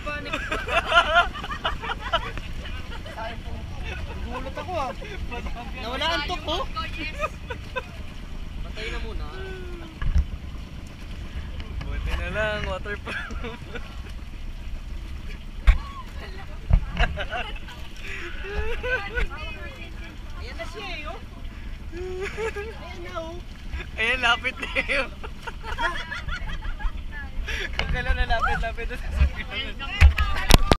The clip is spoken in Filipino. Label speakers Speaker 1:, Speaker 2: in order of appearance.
Speaker 1: panik. Gulat ako ah. Nawala ang tok ko. Patay na muna.
Speaker 2: Buti na lang, waterproof.
Speaker 1: Ayan na siya eh, oh. Ayan na, oh.
Speaker 2: Ayan, lapit na yun. Kung kailan na lapit na sa